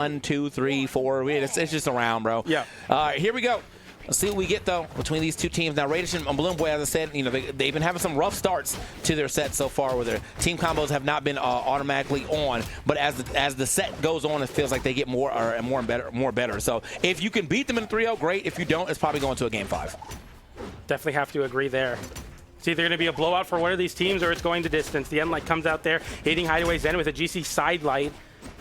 1, 2, 3, 4. It's just a round, bro. Yeah. All right, here we go. Let's see what we get, though, between these two teams. Now, Raydish and BalloonBoy, as I said, you know, they've been having some rough starts to their set so far, where their team combos have not been automatically on. But as the set goes on, it feels like they get more better. So if you can beat them in 3-0, great. If you don't, it's probably going to a Game 5. Definitely have to agree there. It's either going to be a blowout for one of these teams or it's going to distance. The end light comes out there, hitting Hideaway Zen with a GC side light.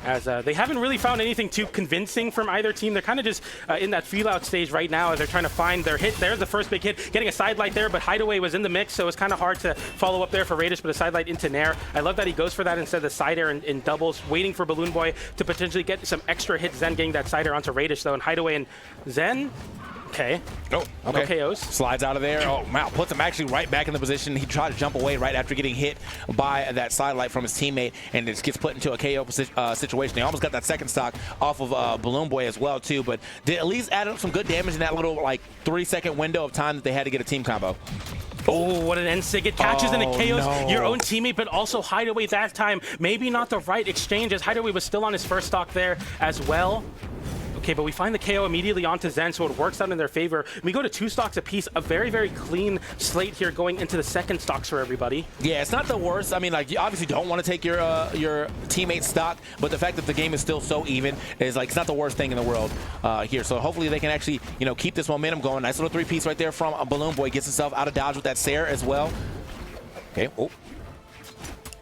As they haven't really found anything too convincing from either team. They're kind of just in that feel-out stage right now as they're trying to find their hit. There's the first big hit, getting a side light there, but Hideaway was in the mix, so it's kind of hard to follow up there for Raydish, but a side light into Nair. I love that he goes for that instead of the side air in doubles, waiting for BalloonBoy to potentially get some extra hits. Zen getting that side air onto Raydish, though, and Hideaway and Zen. Okay. Oh, okay. No KOs. Slides out of there. Oh, wow. Puts him actually right back in the position. He tried to jump away right after getting hit by that side light from his teammate, and it gets put into a KO situation. They almost got that second stock off of BalloonBoy as well, too, but did at least add up some good damage in that little, like, 3-second window of time that they had to get a team combo. Oh, what an N-sig. It catches and it KOs your own teammate, but also Hideaway that time. Maybe not the right exchange, as Hideaway was still on his first stock there as well. Okay, but we find the KO immediately onto Zen, so it works out in their favor. We go to 2 stocks apiece, a very, very clean slate here going into the second stocks for everybody. Yeah, it's not the worst. I mean, like, you obviously don't want to take your teammate's stock, but the fact that the game is still so even is, like, it's not the worst thing in the world here. So hopefully they can actually, you know, keep this momentum going. Nice little 3-piece right there from BalloonBoy. Gets himself out of dodge with that Sair as well. Okay,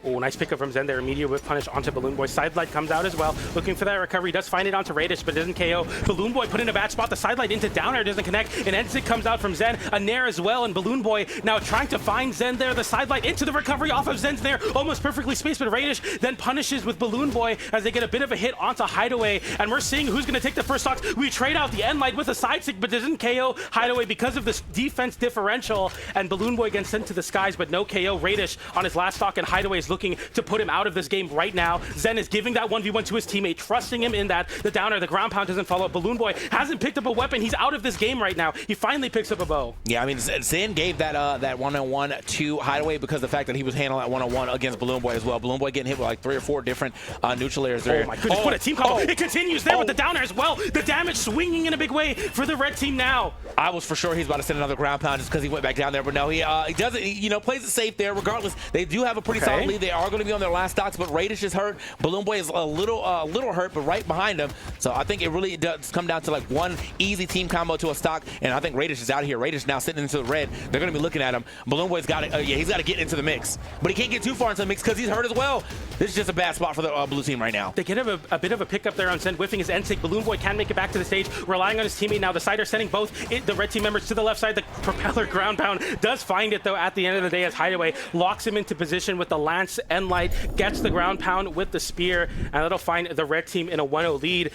Oh, nice pickup from Zen there. Immediate whip punish onto BalloonBoy. Side light comes out as well. Looking for that recovery. Does find it onto Raydish, but doesn't KO. BalloonBoy put in a bad spot. The side light into down air doesn't connect. An exit comes out from Zen. A Nair as well. And BalloonBoy now trying to find Zen there. The side light into the recovery off of Zen's Nair. Almost perfectly spaced, but Raydish then punishes with BalloonBoy as they get a bit of a hit onto Hideaway. And we're seeing who's going to take the first stocks. We trade out the end light with a side stick, but doesn't KO Hideaway because of this defense differential. And BalloonBoy gets sent to the skies, but no KO. Raydish on his last stock, and Hideaway is looking to put him out of this game right now. Zen is giving that 1v1 to his teammate, trusting him in that. The downer, the ground pound doesn't follow up. BalloonBoy hasn't picked up a weapon. He's out of this game right now. He finally picks up a bow. Yeah, I mean, Zen gave that one-on-one to Hideaway because of the fact that he was handling that one-on-one against BalloonBoy as well. BalloonBoy getting hit with like 3 or 4 different neutral airs there. Oh my goodness, what a team combo. It continues there with the downer as well. The damage swinging in a big way for the red team now. I was for sure he's about to send another ground pound just because he went back down there, but no, he doesn't, you know, plays it safe there regardless. They do have a pretty solid lead. They are going to be on their last stocks, but Raydish is hurt. BalloonBoy is a little hurt, but right behind him. So I think it really does come down to like one easy team combo to a stock, and I think Raydish is out here. Raydish now sitting into the red. They're going to be looking at him. BalloonBoy's got to, he's got to get into the mix, but he can't get too far into the mix because he's hurt as well. This is just a bad spot for the blue team right now. They get a bit of a pickup there on Zen, whiffing his N-sig. BalloonBoy can make it back to the stage, relying on his teammate now. The sider sending both the red team members to the left side. The propeller ground pound does find it, though, at the end of the day, as Hideaway locks him into position with the Lance N-Light, gets the ground pound with the spear, and that'll find the red team in a 1-0 lead.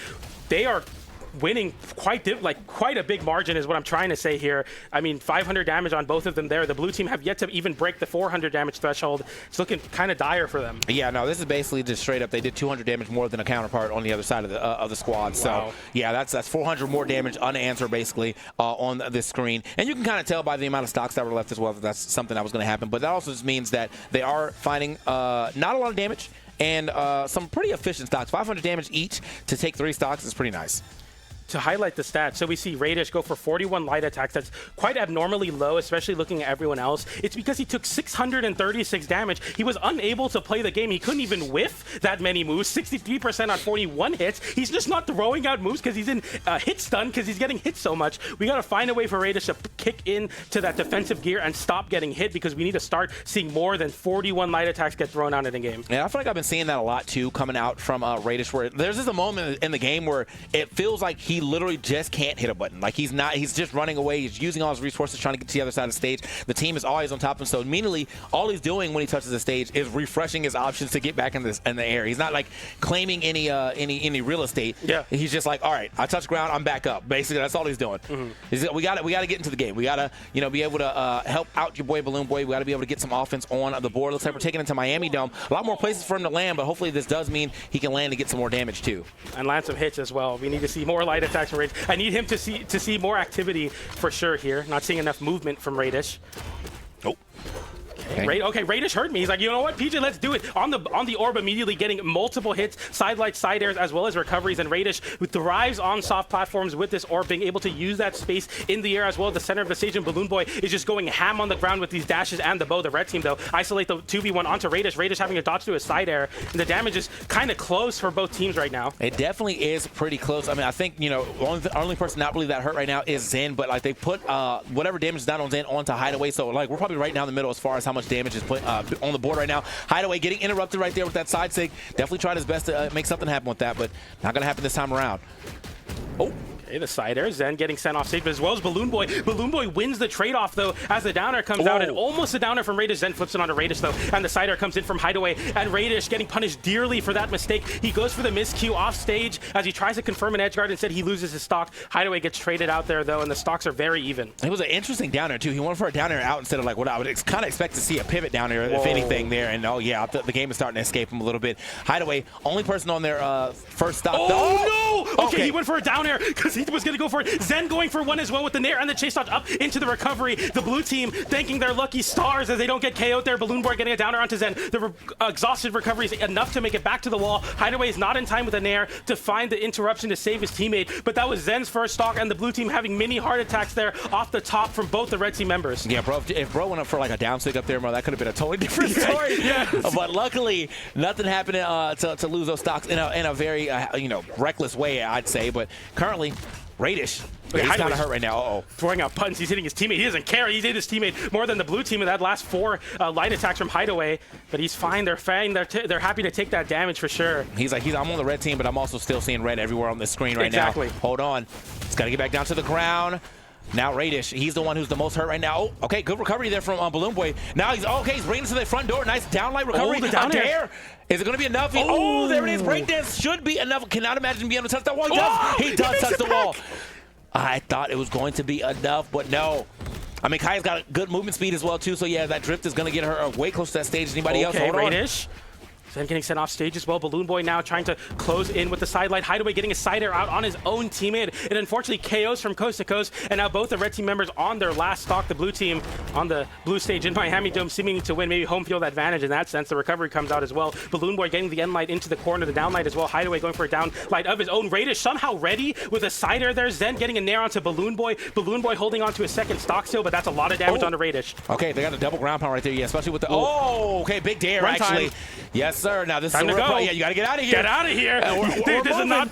They are winning quite a big margin is what I'm trying to say here. I mean, 500 damage on both of them there. The blue team have yet to even break the 400 damage threshold. It's looking kind of dire for them. Yeah, no, this is basically just straight up. They did 200 damage more than a counterpart on the other side of the squad. Wow. So yeah, that's 400 more damage unanswered basically on this screen. And you can kind of tell by the amount of stocks that were left as well that that's something that was going to happen. But that also just means that they are finding not a lot of damage and some pretty efficient stocks. 500 damage each to take 3 stocks is pretty nice. To highlight the stats, so we see Raydish go for 41 light attacks. That's quite abnormally low, especially looking at everyone else. It's because he took 636 damage. He was unable to play the game. He couldn't even whiff that many moves. 63% on 41 hits. He's just not throwing out moves because he's in hit stun because he's getting hit so much. We got to find a way for Raydish to kick into that defensive gear and stop getting hit because we need to start seeing more than 41 light attacks get thrown out in the game. Yeah, I feel like I've been seeing that a lot too coming out from Raydish, where there's just a moment in the game where it feels like he literally just can't hit a button. Like he's just running away. He's using all his resources trying to get to the other side of the stage. The team is always on top of him. So immediately, all he's doing when he touches the stage is refreshing his options to get back in the air. He's not like claiming any real estate. Yeah. He's just like, all right, I touch ground, I'm back up. Basically, that's all he's doing. We got to get into the game. We got to be able to help out your boy BalloonBoy. We got to be able to get some offense on the board. Looks like we're taking him to Miami Dome. A lot more places for him to land, but hopefully this does mean he can land and get some more damage too. And land some hits as well. We need to see more light attacks from Raydish. I need him to see more activity for sure here. Not seeing enough movement from Raydish. Nope. Okay, Raydish heard me. He's like, you know what, PJ, let's do it. On the orb, immediately getting multiple hits, side lights, side airs, as well as recoveries. And Raydish, who thrives on soft platforms with this orb, being able to use that space in the air as well at the center of the stage. And BalloonBoy is just going ham on the ground with these dashes and the bow. The red team, though, isolate the 2v1 onto Raydish. Raydish having a dodge to his side air. And the damage is kind of close for both teams right now. It definitely is pretty close. I mean, I think, you know, only person not really that hurt right now is Zen, but like they put whatever damage is down on Zen onto Hideaway. So like we're probably right now in the middle as far as how much damage is put on the board right now. Hideaway getting interrupted right there with that side sig. Definitely tried his best to make something happen with that, but not going to happen this time around. Oh. Okay, the side air, Zen getting sent off stage, but as well as BalloonBoy. BalloonBoy wins the trade-off, though, as the downer comes out, and almost a downer from Raydish. Zen flips it onto Raydish, though, and the side air comes in from Hideaway, and Raydish getting punished dearly for that mistake. He goes for the miscue off stage as he tries to confirm an edge guard. Instead, he loses his stock. Hideaway gets traded out there, though, and the stocks are very even. It was an interesting downer, too. He went for a downer out instead of like what I would kind of expect to see a pivot downer, if anything, there. And, oh, yeah, the game is starting to escape him a little bit. Hideaway, only person on their first stock. Oh, no! Okay, he went for a down air because he was going to go for it. Zen going for one as well with the nair and the chase dodge up into the recovery. The blue team thanking their lucky stars as they don't get KO'd there. BalloonBoy getting a downer onto Zen. The exhausted recovery is enough to make it back to the wall. Hideaway is not in time with the nair to find the interruption to save his teammate, but that was Zen's first stock, and the blue team having mini heart attacks there off the top from both the red team members. Yeah, bro, if bro went up for like a down stick up there, bro, that could have been a totally different story. But luckily, nothing happened to lose those stocks in a very reckless way, I'd say. But currently, Raydish, he's kind of hurt right now. Throwing out buttons, he's hitting his teammate. He doesn't care. He's hit his teammate more than the blue team in that last 4 light attacks from Hideaway. But he's fine. They're fine. They're happy to take that damage for sure. He's like, I'm on the red team, but I'm also still seeing red everywhere on the screen right now. Hold on. He's got to get back down to the ground. Now Raydish, he's the one who's the most hurt right now. Oh, okay, good recovery there from BalloonBoy. Now he's bringing to the front door. Nice downlight recovery. The down air. Is it going to be enough? Oh, there it is. Breakdance should be enough. Cannot imagine being able to touch that wall. He does touch the wall. I thought it was going to be enough, but no. I mean, Kaya's got good movement speed as well, too. So, yeah, that drift is going to get her way closer to that stage than anybody else. Hold on. Raydish. Zen getting sent off stage as well. BalloonBoy now trying to close in with the side light. Hideaway getting a side air out on his own teammate. It unfortunately KOs from coast to coast. And now both the red team members on their last stock. The blue team on the blue stage in Miami Dome seeming to win. Maybe home field advantage in that sense. The recovery comes out as well. BalloonBoy getting the end light into the corner. The down light as well. Hideaway going for a down light of his own. Raydish somehow ready with a side air there. Zen getting a nair onto BalloonBoy. BalloonBoy holding onto his second stock still, but that's a lot of damage onto Raydish. Okay, they got a double ground pound right there. Yeah, especially with the... okay, big dare actually. Yes, sir. Now this is a yeah, you got to get out of here. Get out of here.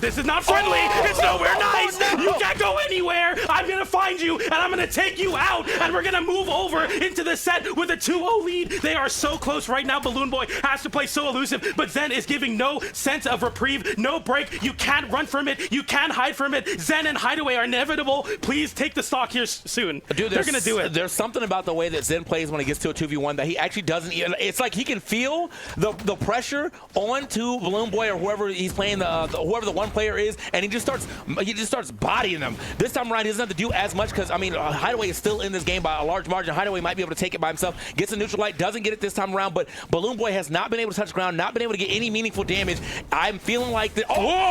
This is not friendly. It's nowhere nice. No. You can't go anywhere. I'm going to find you, and I'm going to take you out, and we're going to move over into the set with a 2-0 lead. They are so close right now. BalloonBoy has to play so elusive, but Zen is giving no sense of reprieve, no break. You can't run from it. You can't hide from it. Zen and Hideaway are inevitable. Please take the stock here soon. Dude, they're going to do it. There's something about the way that Zen plays when he gets to a 2v1 that he actually doesn't. It's like he can feel the pressure onto BalloonBoy or whoever he's playing, whoever the one player is, and he just starts bodying them. This time around, he doesn't have to do as much because, I mean, Hideaway is still in this game by a large margin. Hideaway might be able to take it by himself. Gets a neutral light, doesn't get it this time around, but BalloonBoy has not been able to touch ground, not been able to get any meaningful damage. I'm feeling like that.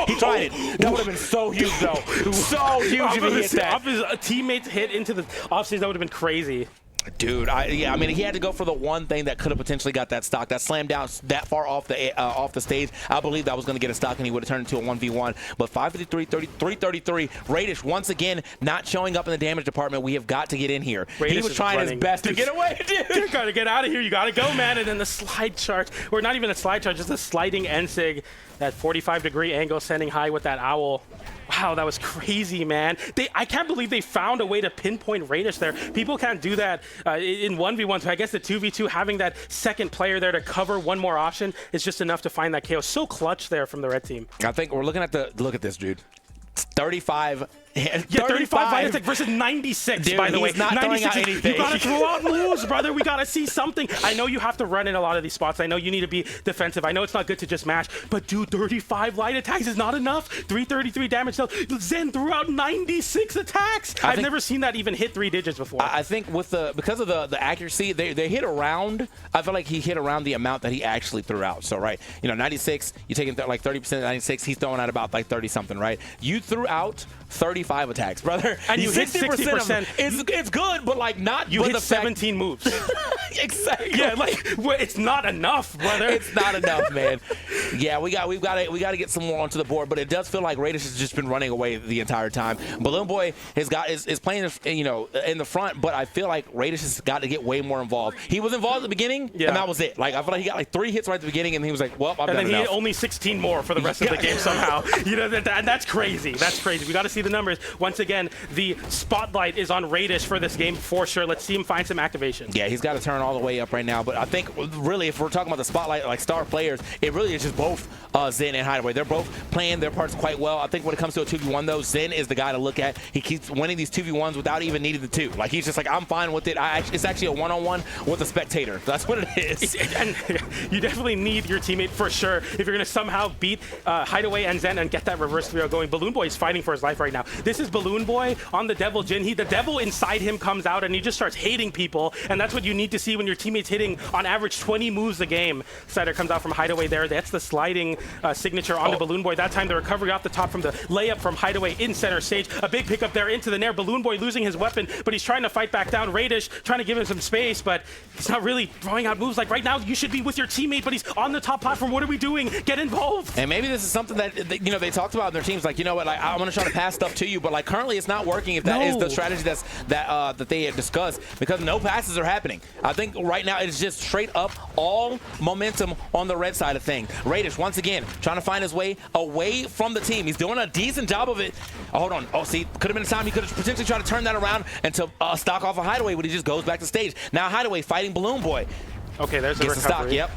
He tried it. That would have been so huge, though. So huge if he hit that. Off his teammate's hit into the offstage, that would have been crazy. Dude, I mean, he had to go for the one thing that could have potentially got that stock. That slammed down that far off the stage. I believe that was going to get a stock, and he would have turned into a 1v1. But 553-333. Raydish, once again, not showing up in the damage department. We have got to get in here. Raydish he was trying his best to get away, dude. You got to get out of here. You got to go, man. And then the slide charge, or not even a slide charge, just a sliding NSIG, that 45-degree angle sending high with that owl. Wow, that was crazy, man. I can't believe they found a way to pinpoint Raydish there. People can't do that in 1v1, so I guess the 2v2, having that second player there to cover one more option is just enough to find that KO. So clutch there from the red team. I think we're looking at look at this, dude. 35 light attack versus 96, dude, by the way. Not 96. Throwing out anything. You gotta throw out moves, brother. We gotta see something. I know you have to run in a lot of these spots. I know you need to be defensive. I know it's not good to just mash, but dude, 35 light attacks is not enough. 333 damage still. Zen threw out 96 attacks. I've never seen that even hit 3 digits before. I think because of the accuracy, they hit around. I feel like he hit around the amount that he actually threw out. So, right, 96, you're taking like 30% of 96. He's throwing out about like 30 something, right? You threw out 35 45 attacks, brother. And you hit 60%. It's good, but like not. You hit 17 moves. Exactly. Yeah, like it's not enough, brother. It's not enough, man. Yeah, we got to get some more onto the board, but it does feel like Raydish has just been running away the entire time. BalloonBoy is playing, you know, in the front, but I feel like Raydish has got to get way more involved. He was involved at the beginning, and that was it. Like I feel like he got like 3 hits right at the beginning, and he was like, "Well, I'm done enough." And then he hit only 16 more for the rest of the game somehow. You know, that's crazy. That's crazy. We got to see the numbers once again. The spotlight is on Raydish for this game for sure. Let's see him find some activation. Yeah, he's got to turn all the way up right now. But I think really, if we're talking about the spotlight, like star players, it really is just both Zen and Hideaway. They're both playing their parts quite well. I think when it comes to a 2v1 though, Zen is the guy to look at. He keeps winning these 2v1s without even needing the 2. Like he's just like, I'm fine with it. It's actually a one-on-one with a spectator. That's what it is. And you definitely need your teammate for sure if you're going to somehow beat Hideaway and Zen and get that reverse 3-0 going. BalloonBoy is fighting for his life right now. This is BalloonBoy on the Devil Jin. The devil inside him comes out and he just starts hating people, and that's what you need to see when your teammate's hitting on average 20 moves a game. Slider comes out from Hideaway there. That's the sliding signature onto BalloonBoy. That time the recovery off the top from the layup from Hideaway in center stage. A big pickup there into the nair. BalloonBoy losing his weapon, but he's trying to fight back down. Raydish trying to give him some space, but he's not really throwing out moves. Like right now, you should be with your teammate, but he's on the top platform. What are we doing? Get involved. And maybe this is something that you know they talked about in their teams. Like, you know what? Like, I'm gonna try to pass stuff to you, but like currently it's not working. If that is the strategy that they had discussed, because no passes are happening. I think right now it's just straight up all momentum on the red side of things. Raydish once again trying to find his way away from the team. He's doing a decent job of it. Oh, hold on. Oh, see, could have been a time he could have potentially tried to turn that around and to stock off a Hideaway, but he just goes back to stage. Now Hideaway fighting BalloonBoy. Okay, there's the recovery. Stock, yep.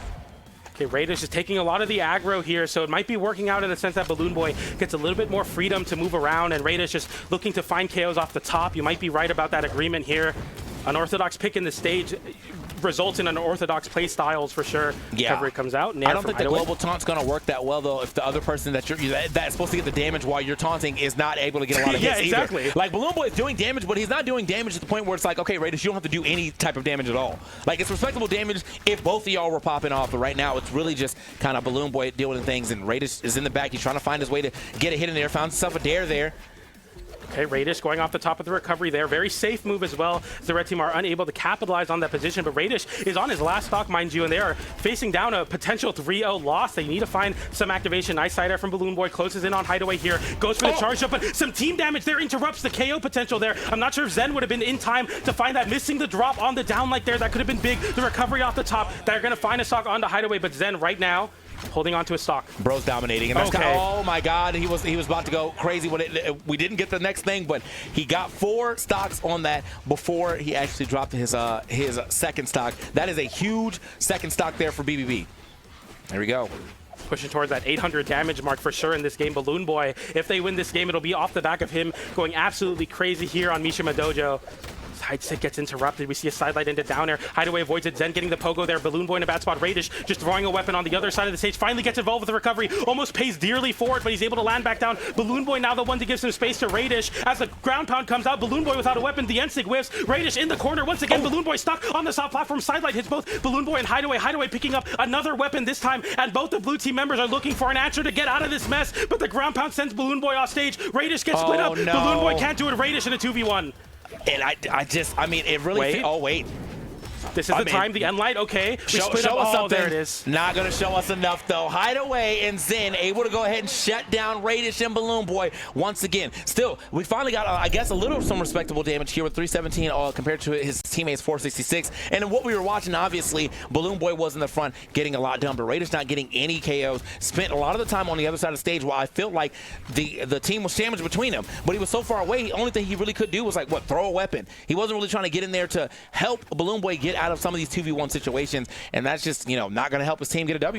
Okay, Raydish is taking a lot of the aggro here, so it might be working out in the sense that BalloonBoy gets a little bit more freedom to move around, and Raydish just looking to find KOs off the top. You might be right about that agreement here. Unorthodox pick in the stage results in unorthodox play styles for sure. Yeah. Recovery comes out. I don't think the global taunt's going to work that well, though, if the other person that's supposed to get the damage while you're taunting is not able to get a lot of hits exactly. either. Like, BalloonBoy is doing damage, but he's not doing damage to the point where it's like, okay, Raydish, you don't have to do any type of damage at all. Like, it's respectable damage if both of y'all were popping off, but right now it's really just kind of BalloonBoy dealing with things, and Raydish is in the back. He's trying to find his way to get a hit in there, found himself a dare there. Okay, Raydish going off the top of the recovery there. Very safe move as well. The red team are unable to capitalize on that position, but Raydish is on his last stock, mind you, and they are facing down a potential 3-0 loss. They need to find some activation. Nice side air from BalloonBoy. Closes in on Hideaway here. Goes for the charge up, but some team damage there interrupts the KO potential there. I'm not sure if Zen would have been in time to find that. Missing the drop on the down like there. That could have been big. The recovery off the top. They're going to find a stock onto Hideaway, but Zen right now holding on to his stock. Bro's dominating, and that's oh my God, he was about to go crazy when we didn't get the next thing, but he got 4 stocks on that before he actually dropped his second stock. That is a huge second stock there for BBB. There we go. Pushing towards that 800 damage mark for sure in this game. BalloonBoy, if they win this game, it'll be off the back of him going absolutely crazy here on Mishima Dojo. Side stick gets interrupted. We see a sidelight into down air. Hideaway avoids it. Zen getting the pogo there. BalloonBoy in a bad spot. Raydish just throwing a weapon on the other side of the stage. Finally gets involved with the recovery. Almost pays dearly for it, but he's able to land back down. BalloonBoy now the one to give some space to Raydish. As the ground pound comes out, BalloonBoy without a weapon. The NSIG whiffs. Raydish in the corner once again. BalloonBoy stuck on the soft platform. Sidelight hits both BalloonBoy and Hideaway. Hideaway picking up another weapon this time, and both the blue team members are looking for an answer to get out of this mess, but the ground pound sends BalloonBoy off stage. Raydish gets split up. No. BalloonBoy can't do it. Raydish in a 2v1. And I mean, it really... Oh, wait. This is the time, the end light, okay. We split up. Us something. There it is. Not going to show us enough, though. Hideaway and Zen able to go ahead and shut down Raydish and BalloonBoy once again. Still, we finally got, I guess, some respectable damage here with 317 compared to his teammates 466. And in what we were watching, obviously, BalloonBoy was in the front getting a lot done, but Raydish not getting any KOs. Spent a lot of the time on the other side of the stage while I felt like the team was sandwiched between them. But he was so far away, the only thing he really could do was, like, throw a weapon. He wasn't really trying to get in there to help BalloonBoy get out of some of these 2v1 situations, and that's just, not going to help his team get a W.